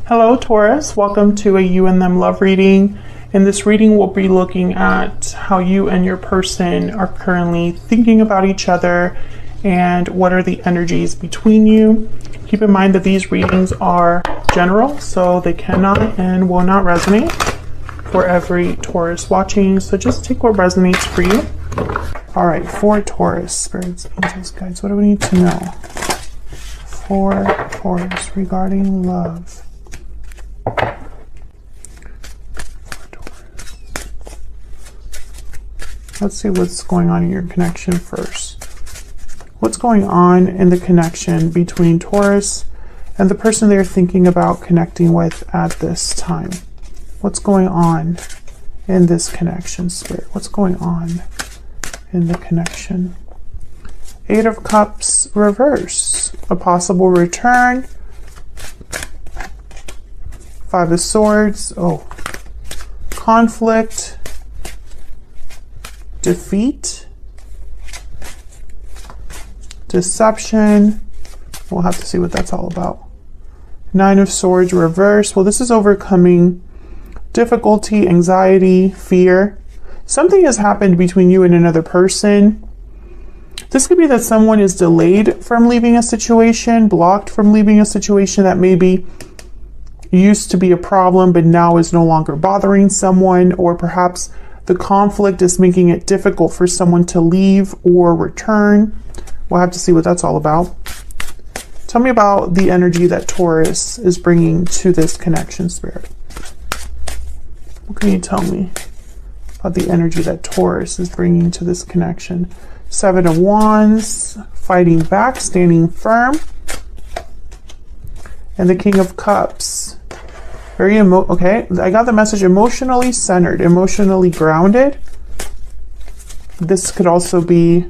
Hello Taurus, welcome to a you and them love reading. In this reading we'll be looking at how you and your person are currently thinking about each other and what are the energies between you. Keep in mind that these readings are general, so they cannot and will not resonate for every Taurus watching, so just take what resonates for you. Alright, for Taurus, spirits, angels, guides, what do we need to know for Taurus regarding love? Let's see what's going on in your connection first. What's going on in the connection between Taurus and the person they're thinking about connecting with at this time? What's going on in this connection, Spirit? What's going on in the connection? Eight of Cups reverse. A possible return. Five of Swords. Oh. Conflict. Defeat. Deception. We'll have to see what that's all about. Nine of Swords reverse. Well, this is overcoming difficulty, anxiety, fear. Something has happened between you and another person. This could be that someone is delayed from leaving a situation, blocked from leaving a situation that maybe used to be a problem but now is no longer bothering someone, or perhaps the conflict is making it difficult for someone to leave or return. We'll have to see what that's all about. Tell me about the energy that Taurus is bringing to this connection, Spirit. What can you tell me about the energy that Taurus is bringing to this connection? Seven of Wands, fighting back, standing firm. And the King of Cups. Okay, I got the message emotionally centered, emotionally grounded. This could also be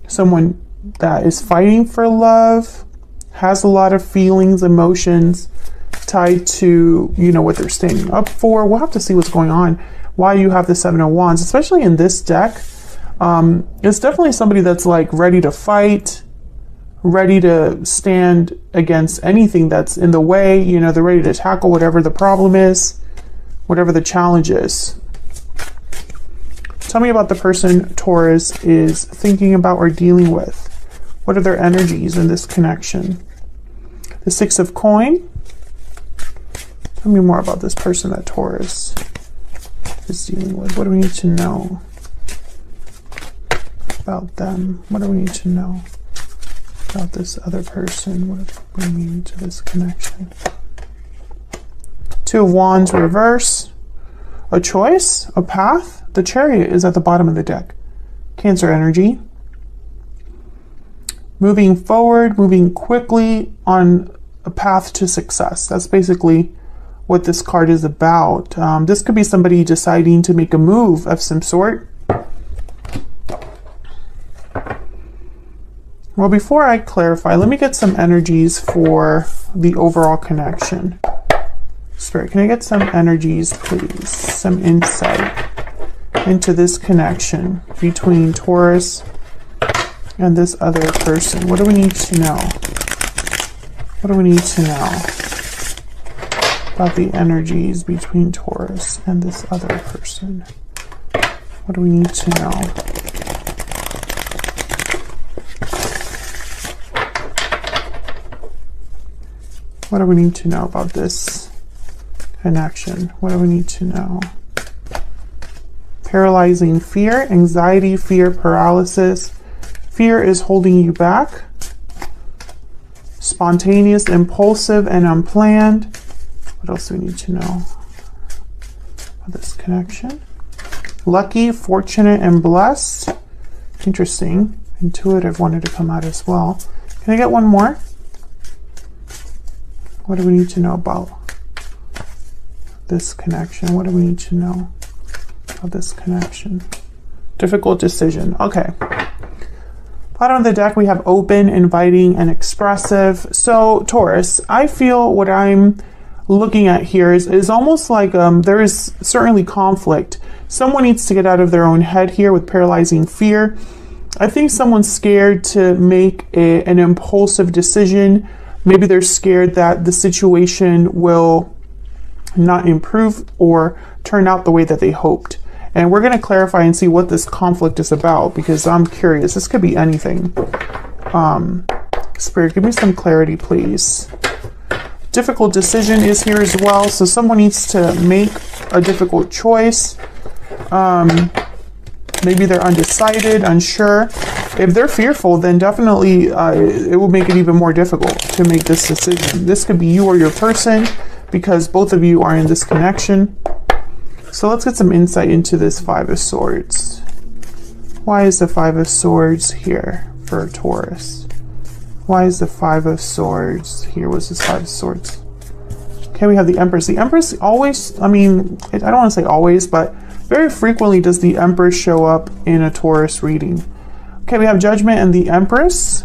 someone that is fighting for love, has a lot of feelings, emotions tied to, what they're standing up for. We'll have to see what's going on, why you have the Seven of Wands, especially in this deck. It's definitely somebody that's like ready to fight, ready to stand against anything that's in the way. They're ready to tackle whatever the problem is, whatever the challenge is. Tell me about the person Taurus is thinking about or dealing with. What are their energies in this connection? The Six of Coins. Tell me more about this person that Taurus is dealing with. What do we need to know about them? What do we need to know about this other person? What is bringing to this connection? Two of Wands reverse. A choice, a path. The Chariot is at the bottom of the deck. Cancer energy. Moving forward, moving quickly on a path to success. That's basically what this card is about. This could be somebody deciding to make a move of some sort. Well, before I clarify, let me get some energies for the overall connection. Spirit, can I get some energies, please? Some insight into this connection between Taurus and this other person. What do we need to know? What do we need to know about the energies between Taurus and this other person? What do we need to know? What do we need to know about this connection? What do we need to know? Paralyzing fear, anxiety, fear, paralysis. Fear is holding you back. Spontaneous, impulsive, and unplanned. What else do we need to know about this connection? Lucky, fortunate, and blessed. Interesting. Intuitive wanted to come out as well. Can I get one more? What do we need to know about this connection? What do we need to know about this connection? Difficult decision. Okay. Bottom of the deck, we have open, inviting, and expressive. So, Taurus, I feel what I'm looking at here is almost like there is certainly conflict. Someone needs to get out of their own head here with paralyzing fear. I think someone's scared to make an impulsive decision, Maybe they're scared that the situation will not improve or turn out the way that they hoped. And we're going to clarify and see what this conflict is about, because I'm curious. This could be anything. Spirit, give me some clarity, please. Difficult decision is here as well. So someone needs to make a difficult choice. Maybe they're undecided, unsure. If they're fearful, then definitely it will make it even more difficult to make this decision. This could be you or your person, because both of you are in this connection. So let's get some insight into this Five of Swords. Why is the Five of Swords here for Taurus? Why is the Five of Swords here? What's this Five of Swords? Okay, we have the Empress. The Empress always, I mean, I don't want to say always, but very frequently does the Empress show up in a Taurus reading. Okay, we have Judgment and the Empress.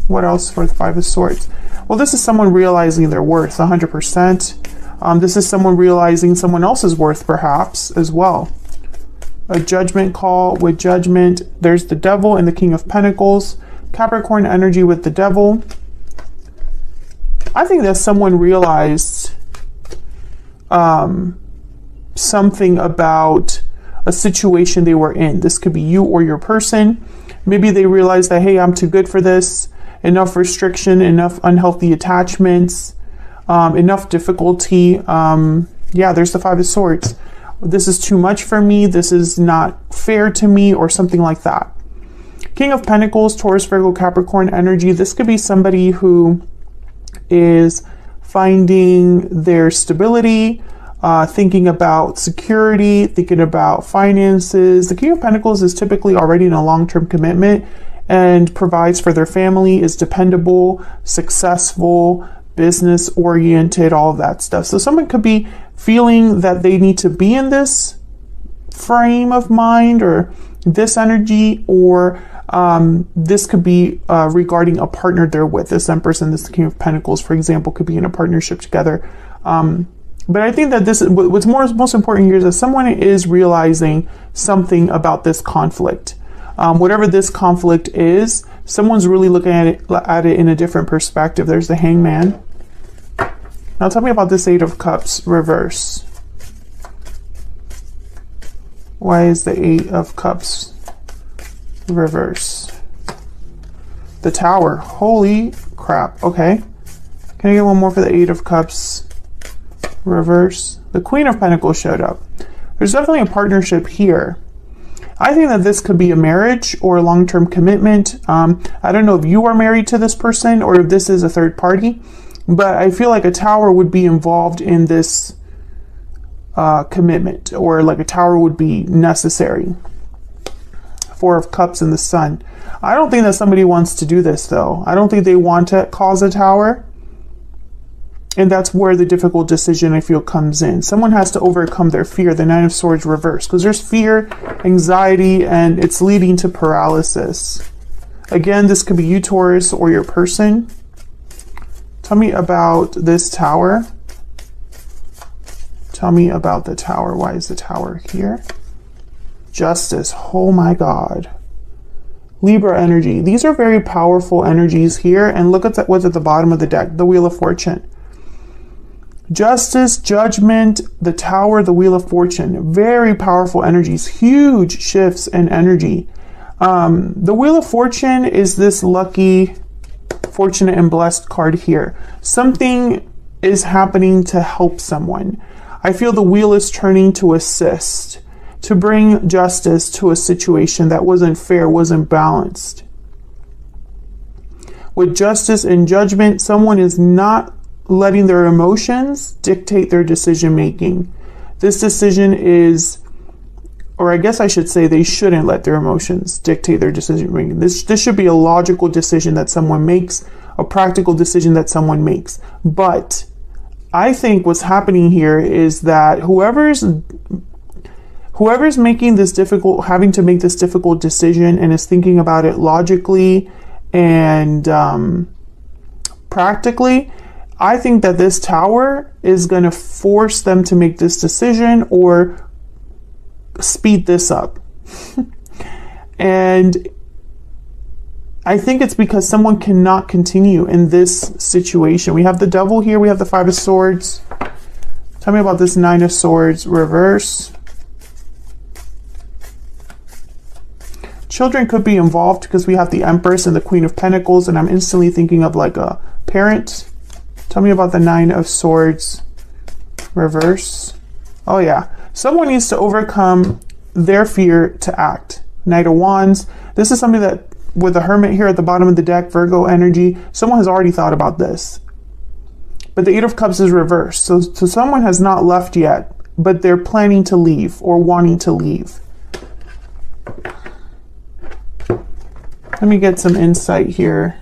What else for the Five of Swords? Well, this is someone realizing their worth 100%. This is someone realizing someone else's worth, perhaps, as well. A judgment call with Judgment. There's the Devil and the King of Pentacles. Capricorn energy with the Devil. I think that someone realized something about a situation they were in. This could be you or your person. Maybe they realized that, hey, I'm too good for this. Enough restriction, enough unhealthy attachments, enough difficulty. Yeah, there's the Five of Swords. This is too much for me. This is not fair to me, or something like that. King of Pentacles, Taurus, Virgo, Capricorn energy. This could be somebody who is finding their stability, thinking about security, thinking about finances. The King of Pentacles is typically already in a long-term commitment and provides for their family, is dependable, successful, business-oriented, all of that stuff. So someone could be feeling that they need to be in this frame of mind or this energy, or this could be regarding a partner they're with. This Empress and this King of Pentacles, for example, could be in a partnership together. But I think that this is what's most important here is that someone is realizing something about this conflict. Whatever this conflict is, someone's really looking at it in a different perspective. There's the Hangman. Now tell me about this Eight of Cups reverse. Why is the Eight of Cups reverse? The Tower. Holy crap. Okay. Can I get one more for the Eight of Cups reverse? The Queen of Pentacles showed up. There's definitely a partnership here. I think that this could be a marriage or a long-term commitment. I don't know if you are married to this person or if this is a third party, but I feel like a Tower would be involved in this commitment, or like a Tower would be necessary. Four of Cups and the Sun. I don't think that somebody wants to do this, though. I don't think they want to cause a Tower. And that's where the difficult decision, I feel, comes in. Someone has to overcome their fear, the Nine of Swords reverse, because there's fear, anxiety, and it's leading to paralysis. Again, this could be you, Taurus, or your person. Tell me about this Tower. Tell me about the Tower. Why is the Tower here? Justice. Oh my God. Libra energy. These are very powerful energies here. And look at what's at the bottom of the deck, the Wheel of Fortune. Justice, Judgment, the Tower, the Wheel of Fortune. Very powerful energies, huge shifts in energy. The Wheel of Fortune is this lucky, fortunate, and blessed card here. Something is happening to help someone. I feel the wheel is turning to assist, to bring justice to a situation that wasn't fair, wasn't balanced. With Justice and Judgment, someone is not letting their emotions dictate their decision making. This decision is, or I guess I should say, they shouldn't let their emotions dictate their decision making. This should be a logical decision that someone makes, a practical decision that someone makes. But I think what's happening here is that whoever's making this difficult, having to make this difficult decision and is thinking about it logically and practically, I think that this Tower is going to force them to make this decision or speed this up. And I think it's because someone cannot continue in this situation. We have the Devil here. We have the Five of Swords. Tell me about this Nine of Swords reverse. Children could be involved because we have the Empress and the Queen of Pentacles, and I'm instantly thinking of like a parent. Tell me about the Nine of Swords reverse. Oh yeah. Someone needs to overcome their fear to act. Knight of Wands. This is something that, with the Hermit here at the bottom of the deck, Virgo energy, someone has already thought about this. But the Eight of Cups is reversed. So someone has not left yet, but they're planning to leave or wanting to leave. Let me get some insight here.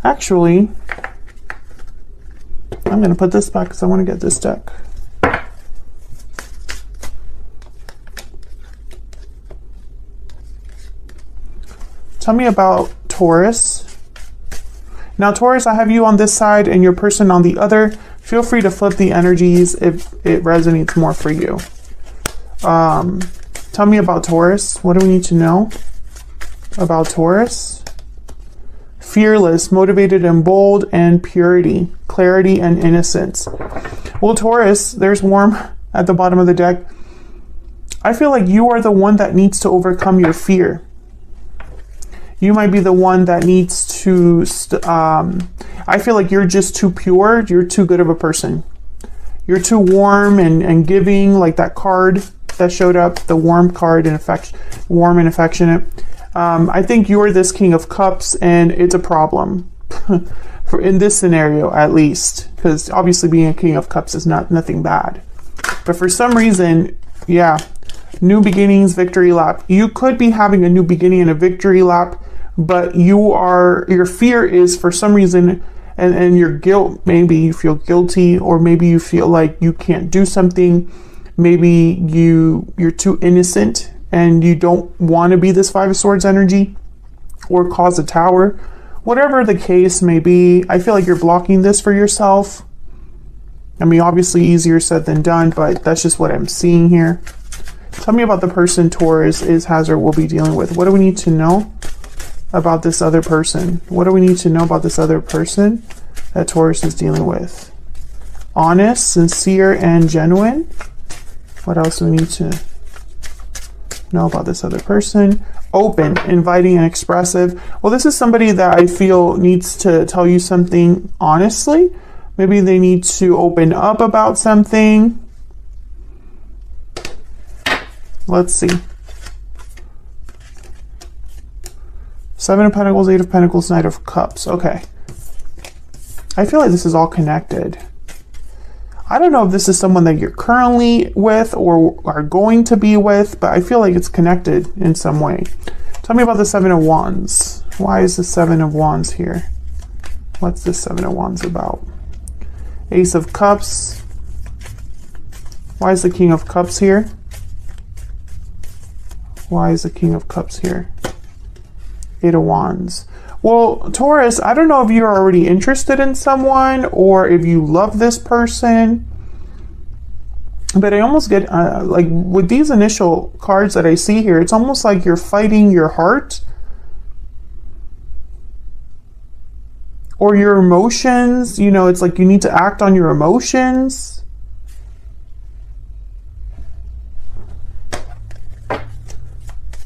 Actually, I'm going to put this back because I want to get this deck. Tell me about Taurus. Now, Taurus, I have you on this side and your person on the other. Feel free to flip the energies if it resonates more for you. Tell me about Taurus. What do we need to know about Taurus? Fearless, motivated and bold, and purity, clarity and innocence. Well, Taurus, there's warm at the bottom of the deck. I feel like you are the one that needs to overcome your fear. You might be the one that needs to, I feel like you're just too pure. You're too good of a person. You're too warm and giving, like that card that showed up, the warm card and warm and affectionate. I think you're this King of Cups, and it's a problem in this scenario, at least, because obviously being a King of Cups is nothing bad. But for some reason, yeah, new beginnings, victory lap. You could be having a new beginning and a victory lap, but your fear is for some reason, and your guilt, maybe you feel guilty, or maybe you feel like you can't do something. Maybe you're too innocent and you don't want to be this Five of Swords energy or cause a tower. Whatever the case may be, I feel like you're blocking this for yourself. I mean, obviously easier said than done, but that's just what I'm seeing here. Tell me about the person Taurus has or will be dealing with. What do we need to know about this other person? What do we need to know about this other person that Taurus is dealing with? Honest, sincere, and genuine. What else do we need to know about this other person? Open, inviting, and expressive. Well, this is somebody that I feel needs to tell you something honestly. Maybe they need to open up about something. Let's see. Seven of Pentacles, Eight of Pentacles, Knight of Cups. Okay. I feel like this is all connected. I don't know if this is someone that you're currently with or are going to be with, but I feel like it's connected in some way. Tell me about the Seven of Wands. Why is the Seven of Wands here? What's the Seven of Wands about? Ace of Cups. Why is the King of Cups here? Why is the King of Cups here? Eight of Wands. Well, Taurus, I don't know if you're already interested in someone or if you love this person, but I almost get, like with these initial cards that I see here, it's almost like you're fighting your heart or your emotions. You know, it's like you need to act on your emotions.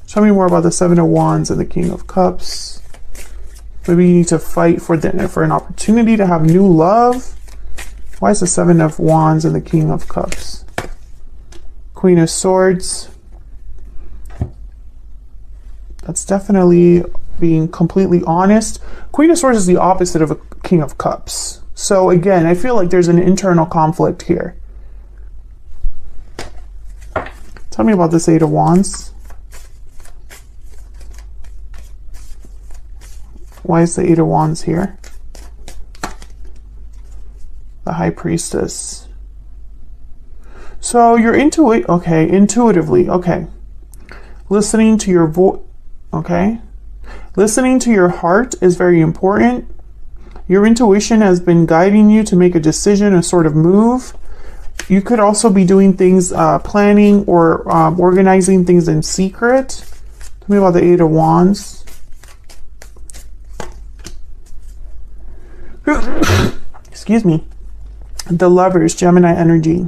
Tell me more about the Seven of Wands and the King of Cups. Maybe you need to fight for an opportunity to have new love. Why is the Seven of Wands and the King of Cups? Queen of Swords. That's definitely being completely honest. Queen of Swords is the opposite of a King of Cups. So again, I feel like there's an internal conflict here. Tell me about this Eight of Wands. Why is the Eight of Wands here? The High Priestess. So you're into it, okay, intuitively, okay. Listening to your voice, okay. Listening to your heart is very important. Your intuition has been guiding you to make a decision, a sort of move. You could also be doing things, planning or organizing things in secret. Tell me about the Eight of Wands. Excuse me. The Lovers, Gemini energy.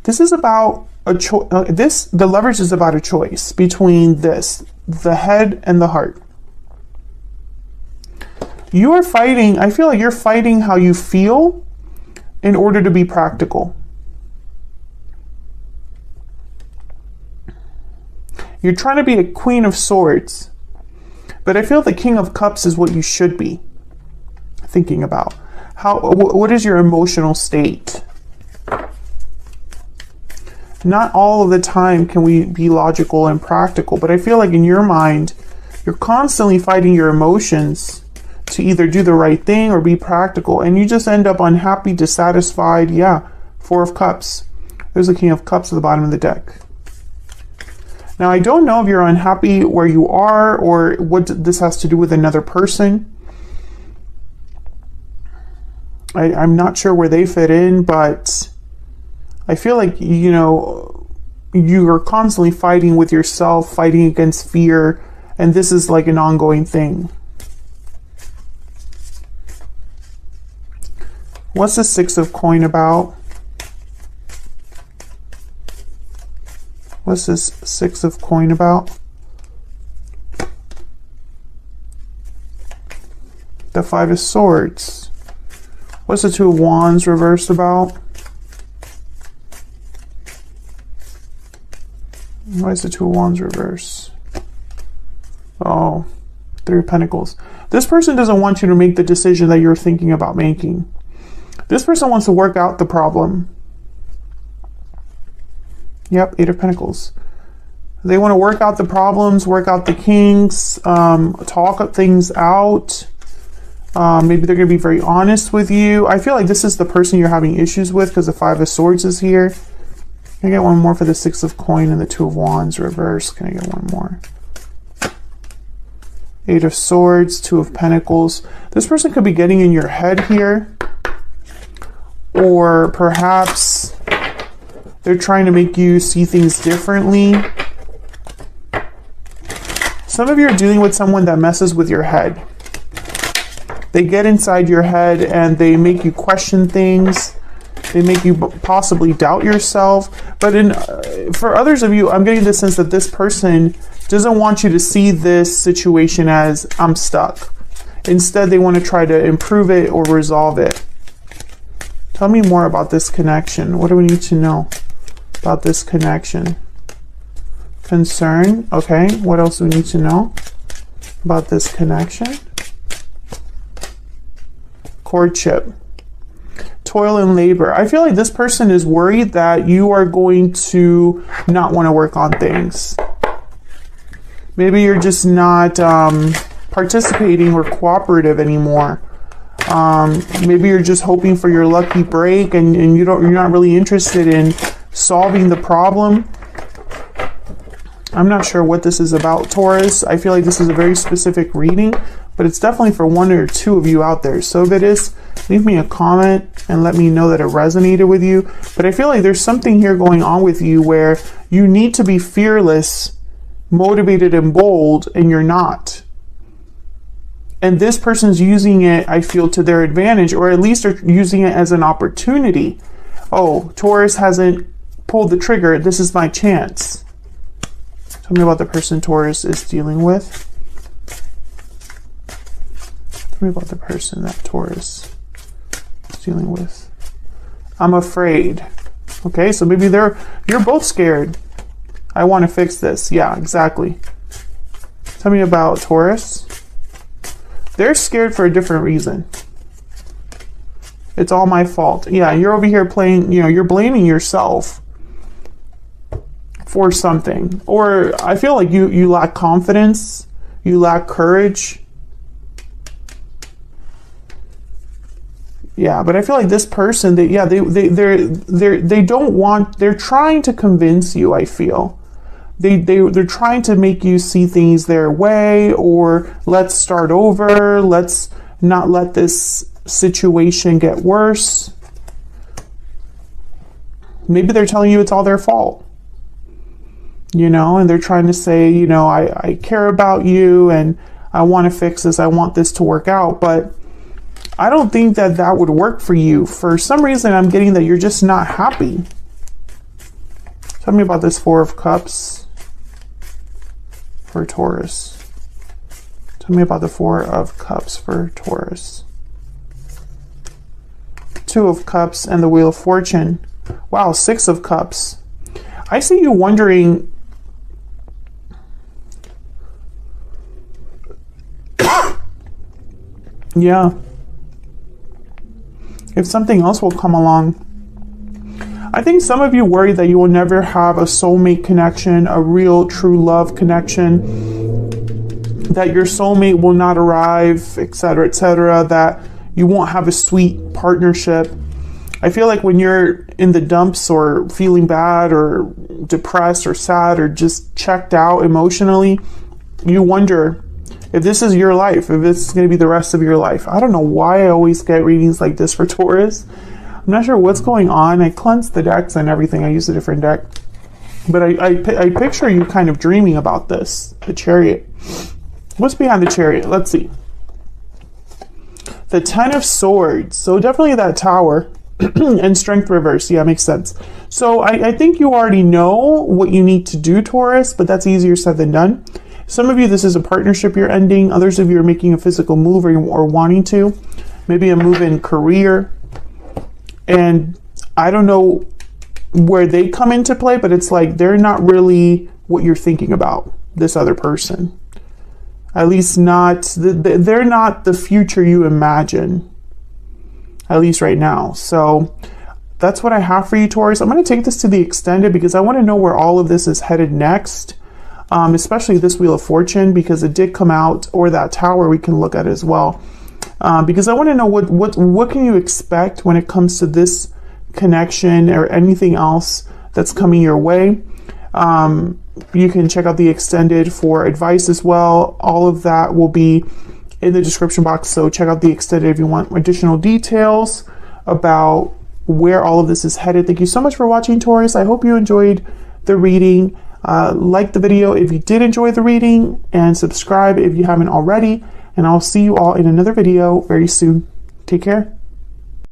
This is about a choice. The Lovers is about a choice between this, the head and the heart. You are fighting, I feel like you're fighting how you feel in order to be practical. You're trying to be a Queen of Swords, but I feel the King of Cups is what you should be thinking about. What is your emotional state? Not all of the time can we be logical and practical, but I feel like in your mind, you're constantly fighting your emotions to either do the right thing or be practical, and you just end up unhappy, dissatisfied. Yeah, Four of Cups. There's the King of Cups at the bottom of the deck. Now, I don't know if you're unhappy where you are or what this has to do with another person. I'm not sure where they fit in, but I feel like, you know, you are constantly fighting with yourself, fighting against fear, and this is like an ongoing thing. What's the Six of Coin about? What's this Six of Coin about? The Five of Swords. What's the Two of Wands reversed about? Why is the Two of Wands reverse? Oh, Three of Pentacles. This person doesn't want you to make the decision that you're thinking about making. This person wants to work out the problem. Yep, Eight of Pentacles. They want to work out the problems, work out the kinks, talk things out. Maybe they're going to be very honest with you. I feel like this is the person you're having issues with because the Five of Swords is here. Can I get one more for the Six of Coin and the Two of Wands reverse? Can I get one more? Eight of Swords, Two of Pentacles. This person could be getting in your head here. Or perhaps they're trying to make you see things differently. Some of you are dealing with someone that messes with your head. They get inside your head and they make you question things. They make you possibly doubt yourself. But for others of you, I'm getting the sense that this person doesn't want you to see this situation as I'm stuck. Instead, they want to try to improve it or resolve it. Tell me more about this connection. What do we need to know about this connection? Concern. Okay. What else do we need to know about this connection? Courtship. Toil and labor. I feel like this person is worried that you are going to not want to work on things. Maybe you're just not participating or cooperative anymore. Maybe you're just hoping for your lucky break and you're not really interested in solving the problem. I'm not sure what this is about, Taurus. I feel like this is a very specific reading, but it's definitely for one or two of you out there. So if it is, leave me a comment and let me know that it resonated with you. But I feel like there's something here going on with you where you need to be fearless, motivated, and bold, and you're not. And this person's using it, I feel, to their advantage, or at least are using it as an opportunity. Oh, Taurus hasn't pulled the trigger. This is my chance. Tell me about the person Taurus is dealing with. Tell me about the person that Taurus is dealing with. I'm afraid. Okay, so maybe you're both scared. I want to fix this. Yeah, exactly. Tell me about Taurus. They're scared for a different reason. It's all my fault. Yeah, you're over here playing, you're blaming yourself for something. Or I feel like you lack confidence, you lack courage. Yeah, but I feel like this person, they don't want, they're trying to convince you, I feel. They're trying to make you see things their way, or let's start over, let's not let this situation get worse. Maybe they're telling you it's all their fault, and they're trying to say, I care about you and I want to fix this. I want this to work out. But I don't think that that would work for you. For some reason, I'm getting that you're just not happy. Tell me about this Four of Cups for Taurus. Tell me about the Four of Cups for Taurus. Two of Cups and the Wheel of Fortune. Wow, Six of Cups. I see you wondering, yeah, if something else will come along. I think some of you worry that you will never have a soulmate connection, a real true love connection, that your soulmate will not arrive, etc., that you won't have a sweet partnership. I feel like when you're in the dumps or feeling bad or depressed or sad or just checked out emotionally, you wonder if this is your life, if it's going to be the rest of your life. I don't know why I always get readings like this for Taurus. I'm not sure what's going on. I cleansed the decks and everything. I used a different deck. But I picture you kind of dreaming about this, the Chariot. What's behind the Chariot? Let's see. The Ten of Swords. So definitely that Tower. And Strength reverse. Yeah, makes sense. So I think you already know what you need to do, Taurus, but that's easier said than done. Some of you, this is a partnership you're ending. Others of you are making a physical move or wanting to. Maybe a move in career. And I don't know where they come into play, but it's like they're not really what you're thinking about, this other person. At least not, they're not the future you imagine. At least right now. So that's what I have for you, Taurus. I'm going to take this to the extended because I want to know where all of this is headed next. Especially this Wheel of Fortune, because it did come out, or that Tower we can look at as well. Because I want to know what can you expect when it comes to this connection or anything else that's coming your way. You can check out the extended for advice as well. All of that will be in the description box, so check out the extended if you want additional details about where all of this is headed. Thank you so much for watching, Taurus. I hope you enjoyed the reading. Like the video if you did enjoy the reading, and subscribe if you haven't already, and I'll see you all in another video very soon. Take care.